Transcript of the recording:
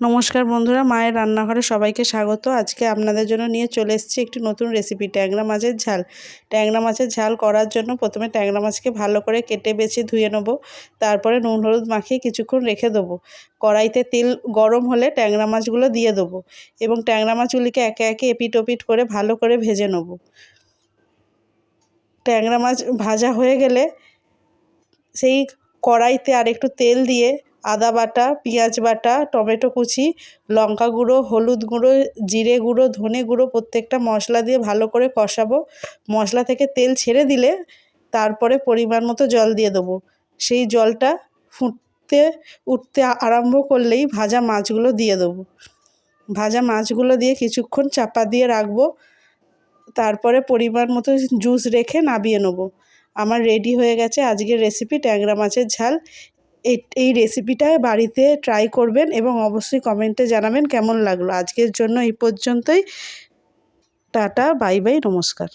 নমস্কার বন্ধুরা, মায়ের রান্নাঘরে সবাইকে স্বাগত। আজকে আপনাদের জন্য নিয়ে চলে এসেছি একটি নতুন রেসিপি, ট্যাংরা মাছের ঝাল। ট্যাংরা মাছের ঝাল করার জন্য প্রথমে ট্যাংরা মাছকে ভালো করে কেটে বেছে ধুয়ে নেব। তারপরে নুন হলুদ মাখিয়ে কিছুক্ষণ রেখে দেবো। কড়াইতে তেল গরম হলে ট্যাংরা মাছগুলো দিয়ে দেবো এবং ট্যাংরা মাছগুলিকে একে একে এপিট ওপিট করে ভালো করে ভেজে নেব। ট্যাংরা মাছ ভাজা হয়ে গেলে সেই কড়াইতে আর একটু তেল দিয়ে আদা বাটা, পেঁয়াজ বাটা, টমেটো কুচি, লঙ্কা গুঁড়ো, হলুদ গুঁড়ো, জিরে গুঁড়ো, ধনে গুঁড়ো প্রত্যেকটা মশলা দিয়ে ভালো করে কষাবো। মশলা থেকে তেল ছেড়ে দিলে তারপরে পরিমাণ মতো জল দিয়ে দেবো। সেই জলটা ফুটতে উঠতে আরম্ভ করলেই ভাজা মাছগুলো দিয়ে দেবো। ভাজা মাছগুলো দিয়ে কিছুক্ষণ চাপা দিয়ে রাখবো। তারপরে পরিমাণ মতো জুস রেখে নামিয়ে নেবো। আমার রেডি হয়ে গেছে আজকের রেসিপি, ট্যাংরা মাছের ঝাল। এই রেসিপিটা বাড়িতে ট্রাই করবেন এবং অবশ্যই কমেন্টে জানাবেন কেমন লাগলো। আজকের জন্য এই পর্যন্তই। টাটা, বাই বাই, নমস্কার।